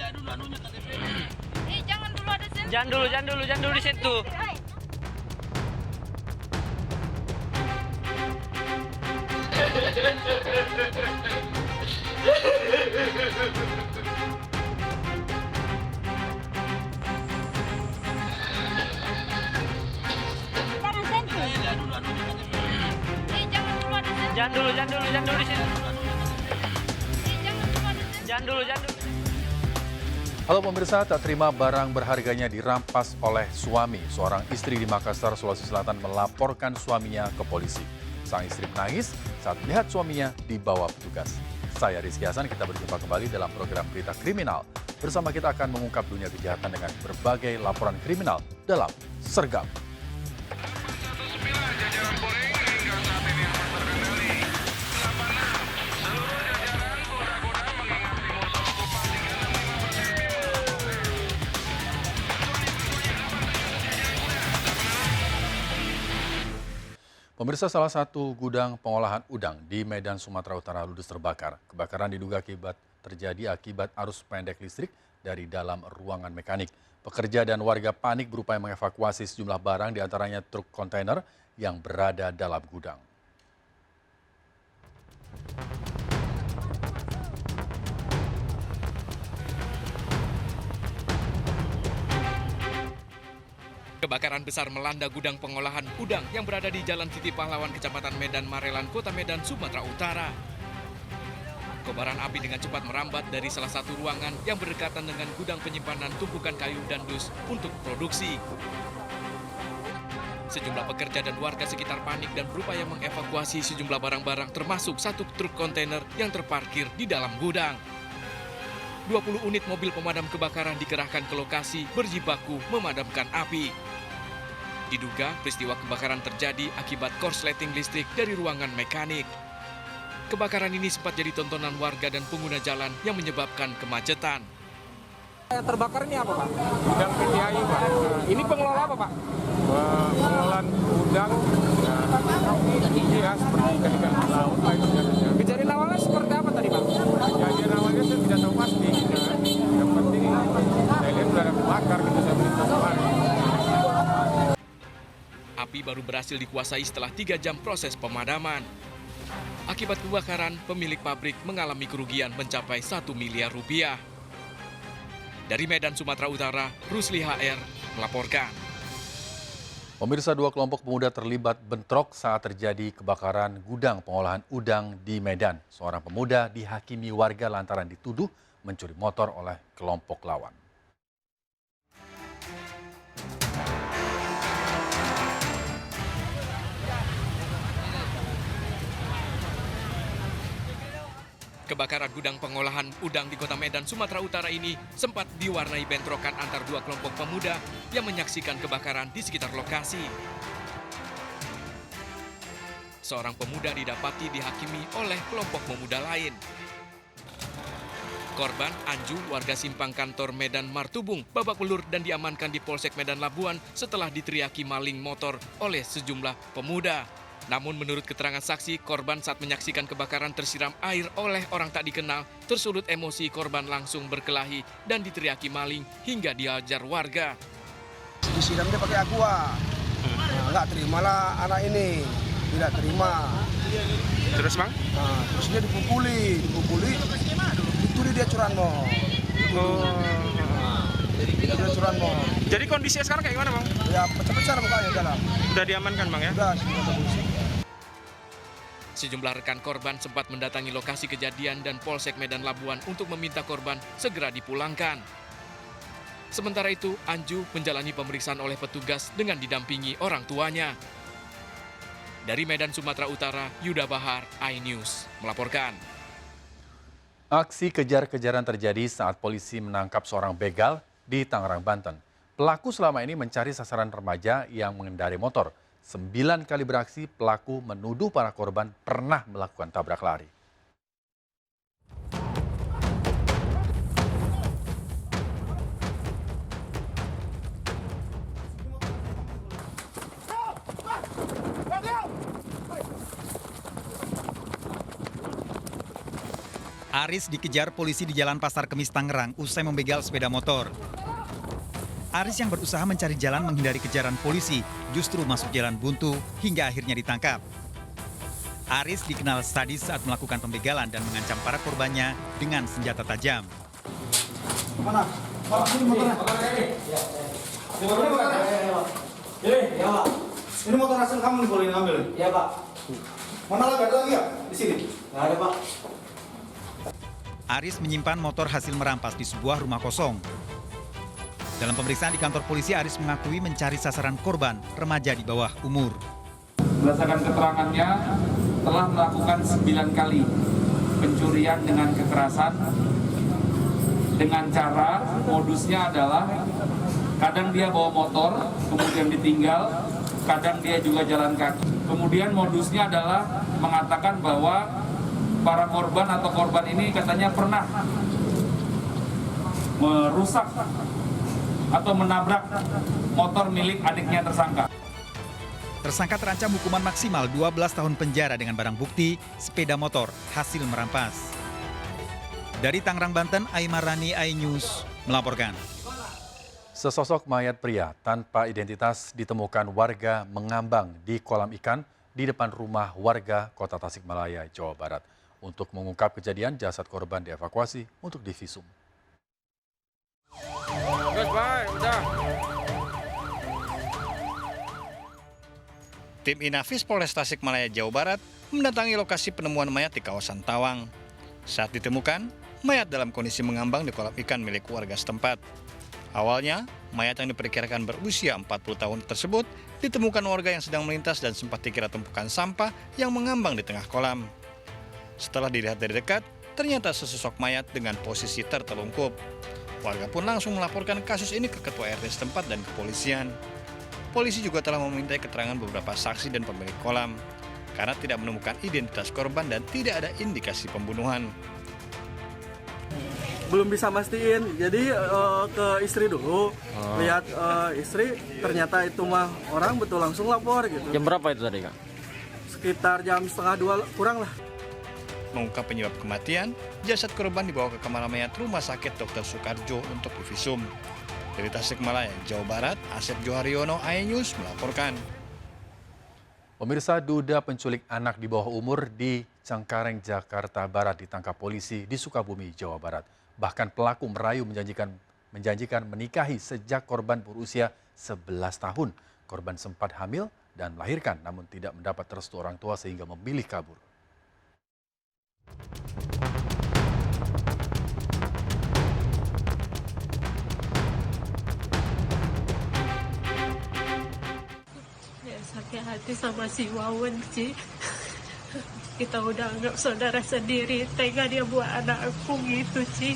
Jangan dulu ada sensor. Jangan dulu di situ. Jangan dulu ada sensor. Jangan dulu di situ. Jangan dulu ada sensor. Jangan dulu. Halo pemirsa, tak terima barang berharganya dirampas oleh suami. Seorang istri di Makassar, Sulawesi Selatan melaporkan suaminya ke polisi. Sang istri menangis saat melihat suaminya dibawa petugas. Saya Rizky Hasan, kita berjumpa kembali dalam program Berita Kriminal. Bersama kita akan mengungkap dunia kejahatan dengan berbagai laporan kriminal dalam Sergap. Pemirsa, salah satu gudang pengolahan udang di Medan, Sumatera Utara ludes terbakar. Kebakaran diduga terjadi akibat arus pendek listrik dari dalam ruangan mekanik. Pekerja dan warga panik berupaya mengevakuasi sejumlah barang, diantaranya truk kontainer yang berada dalam gudang. Kebakaran besar melanda gudang pengolahan udang yang berada di Jalan Siti Pahlawan, Kecamatan Medan Marelan, Kota Medan, Sumatera Utara. Kobaran api dengan cepat merambat dari salah satu ruangan yang berdekatan dengan gudang penyimpanan tumpukan kayu dan dus untuk produksi. Sejumlah pekerja dan warga sekitar panik dan berupaya mengevakuasi sejumlah barang-barang termasuk satu truk kontainer yang terparkir di dalam gudang. 20 unit mobil pemadam kebakaran dikerahkan ke lokasi berjibaku memadamkan api. Diduga peristiwa kebakaran terjadi akibat korsleting listrik dari ruangan mekanik. Kebakaran ini sempat jadi tontonan warga dan pengguna jalan yang menyebabkan kemacetan. Yang terbakar ini apa, Pak? Gudang PTI, Pak. Ini pengelola apa, Pak? Pengelolaan udang. Iya, seperti ikan-ikan laut lah itu jadinya. Kejadian awalnya seperti apa tadi, Pak? Kejadian awalnya saya tidak tahu pasti. Yang penting saya lihat sudah ada kebakar gitu, saya beritahu kemarin. Api baru berhasil dikuasai setelah 3 jam proses pemadaman. Akibat kebakaran, pemilik pabrik mengalami kerugian mencapai 1 miliar rupiah. Dari Medan, Sumatera Utara, Rusli HR melaporkan. Pemirsa, 2 kelompok pemuda terlibat bentrok saat terjadi kebakaran gudang pengolahan udang di Medan. Seorang pemuda dihakimi warga lantaran dituduh mencuri motor oleh kelompok lawan. Kebakaran gudang pengolahan udang di Kota Medan, Sumatera Utara ini sempat diwarnai bentrokan antar 2 kelompok pemuda yang menyaksikan kebakaran di sekitar lokasi. Seorang pemuda didapati dihakimi oleh kelompok pemuda lain. Korban, Anju, warga simpang kantor Medan Martubung, babak belur dan diamankan di Polsek Medan Labuan setelah diteriaki maling motor oleh sejumlah pemuda. Namun menurut keterangan saksi, korban saat menyaksikan kebakaran tersiram air oleh orang tak dikenal, tersulut emosi korban langsung berkelahi dan diteriaki maling hingga dihajar warga. Disiram dia pakai aqua. Nggak terimalah anak ini, tidak terima. Terus, Bang? Terus dia dipukuli, itu dia curanmor. Dia curanmor. Jadi kondisinya sekarang kayak gimana, Bang? Ya pecah-pecah mukanya dalam. Udah diamankan, Bang, ya? Udah, semua polisi. Sejumlah rekan korban sempat mendatangi lokasi kejadian dan Polsek Medan Labuan untuk meminta korban segera dipulangkan. Sementara itu, Anju menjalani pemeriksaan oleh petugas dengan didampingi orang tuanya. Dari Medan, Sumatera Utara, Yuda Bahar, iNews melaporkan. Aksi kejar-kejaran terjadi saat polisi menangkap seorang begal di Tangerang, Banten. Pelaku selama ini mencari sasaran remaja yang mengendarai motor. 9 kali beraksi, pelaku menuduh para korban pernah melakukan tabrak lari. Aris dikejar polisi di Jalan Pasar Kemis, Tangerang usai membegal sepeda motor. Aris yang berusaha mencari jalan menghindari kejaran polisi justru masuk jalan buntu hingga akhirnya ditangkap. Aris dikenal sadis saat melakukan pembegalan dan mengancam para korbannya dengan senjata tajam. Mana? Ini motornya. Ini motor asal kamu nih, boleh ngambil? Iya, Pak. Mana lagi? Ada lagi ya? Di sini? Nggak ada, Pak. Aris menyimpan motor hasil merampas di sebuah rumah kosong. Dalam pemeriksaan di kantor polisi, Aris mengakui mencari sasaran korban remaja di bawah umur. Berdasarkan keterangannya, telah melakukan 9 kali pencurian dengan kekerasan. Dengan cara, modusnya adalah kadang dia bawa motor, kemudian ditinggal, kadang dia juga jalan kaki. Kemudian modusnya adalah mengatakan bahwa para korban atau korban ini katanya pernah merusak atau menabrak motor milik adiknya tersangka. Tersangka terancam hukuman maksimal 12 tahun penjara dengan barang bukti sepeda motor hasil merampas. Dari Tangerang, Banten, Aimarani, iNews melaporkan. Sesosok mayat pria tanpa identitas ditemukan warga mengambang di kolam ikan di depan rumah warga Kota Tasikmalaya, Jawa Barat. Untuk mengungkap kejadian, jasad korban dievakuasi untuk divisum. Tim Inafis Polres Tasikmalaya, Jawa Barat mendatangi lokasi penemuan mayat di kawasan Tawang. Saat ditemukan, mayat dalam kondisi mengambang di kolam ikan milik warga setempat. Awalnya, mayat yang diperkirakan berusia 40 tahun tersebut ditemukan warga yang sedang melintas dan sempat dikira tumpukan sampah yang mengambang di tengah kolam. Setelah dilihat dari dekat, ternyata sesosok mayat dengan posisi tertelungkup. Warga pun langsung melaporkan kasus ini ke Ketua RT setempat dan kepolisian. Polisi juga telah memintai keterangan beberapa saksi dan pemilik kolam, karena tidak menemukan identitas korban dan tidak ada indikasi pembunuhan. Belum bisa mastiin, jadi ke istri dulu, lihat istri, ternyata itu mah orang, betul langsung lapor gitu. Jam berapa itu tadi, Kak? Sekitar jam 1:30 kurang lah. Mengungkap penyebab kematian, jasad korban dibawa ke kamar mayat Rumah Sakit Dr. Soekarjo untuk divisum. Dari Tasikmalaya, Jawa Barat, Asep Joharyono, iNews melaporkan. Pemirsa, duda penculik anak di bawah umur di Cengkareng, Jakarta Barat ditangkap polisi di Sukabumi, Jawa Barat. Bahkan pelaku merayu menjanjikan menikahi sejak korban berusia 11 tahun. Korban sempat hamil dan melahirkan namun tidak mendapat restu orang tua sehingga memilih kabur. Ya, sakit hati sama si Wawan sih. Kita udah anggap saudara sendiri, tega dia buat anak aku gitu sih.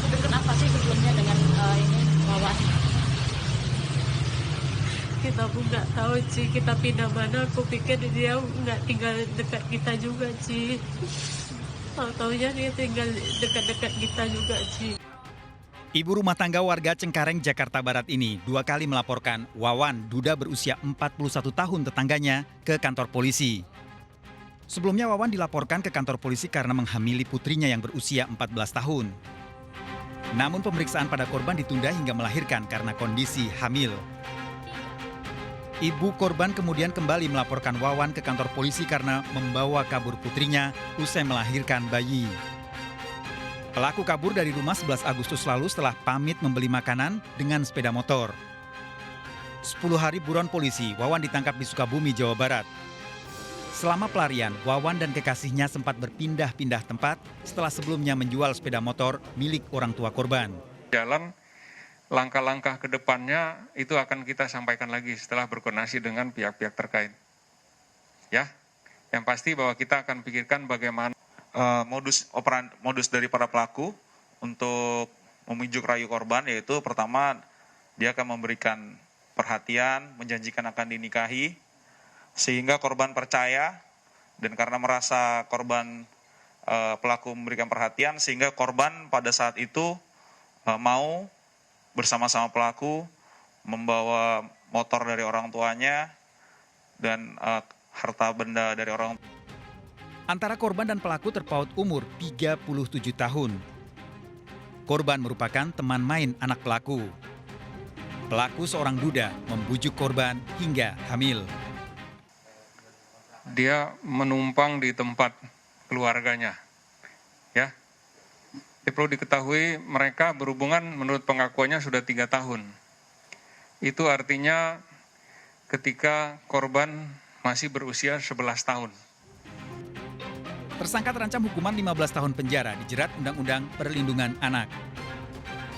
Tapi kenapa sih sebelumnya dengan ini Wawan? Kita pun nggak tahu sih, kita pindah mana, aku pikir dia nggak tinggal dekat kita juga sih. Tahu-taunya dia tinggal dekat-dekat kita juga sih. Ibu rumah tangga warga Cengkareng, Jakarta Barat ini 2 kali melaporkan Wawan, duda berusia 41 tahun tetangganya, ke kantor polisi. Sebelumnya Wawan dilaporkan ke kantor polisi karena menghamili putrinya yang berusia 14 tahun. Namun pemeriksaan pada korban ditunda hingga melahirkan karena kondisi hamil. Ibu korban kemudian kembali melaporkan Wawan ke kantor polisi karena membawa kabur putrinya usai melahirkan bayi. Pelaku kabur dari rumah 11 Agustus lalu setelah pamit membeli makanan dengan sepeda motor. 10 hari buron polisi, Wawan ditangkap di Sukabumi, Jawa Barat. Selama pelarian, Wawan dan kekasihnya sempat berpindah-pindah tempat setelah sebelumnya menjual sepeda motor milik orang tua korban. Dalam langkah-langkah ke depannya itu akan kita sampaikan lagi setelah berkoordinasi dengan pihak-pihak terkait. Ya, yang pasti bahwa kita akan pikirkan bagaimana modus dari para pelaku untuk membujuk rayu korban, yaitu pertama dia akan memberikan perhatian, menjanjikan akan dinikahi, sehingga korban percaya dan karena merasa korban pelaku memberikan perhatian sehingga korban pada saat itu mau bersama-sama pelaku membawa motor dari orang tuanya dan harta benda dari orang. Antara korban dan pelaku terpaut umur 37 tahun. Korban merupakan teman main anak pelaku. Pelaku seorang duda membujuk korban hingga hamil. Dia menumpang di tempat keluarganya. Ya. Perlu diketahui mereka berhubungan menurut pengakuannya sudah 3 tahun. Itu artinya ketika korban masih berusia 11 tahun. Tersangka terancam hukuman 15 tahun penjara dijerat Undang-Undang Perlindungan Anak.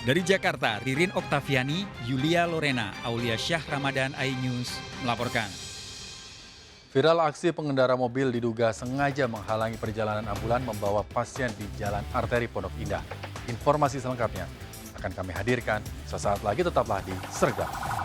Dari Jakarta, Ririn Oktaviani, Yulia Lorena, Aulia Syah Ramadan, iNews melaporkan. Viral aksi pengendara mobil diduga sengaja menghalangi perjalanan ambulan membawa pasien di Jalan Arteri Pondok Indah. Informasi selengkapnya akan kami hadirkan sesaat lagi, tetaplah di Sergap.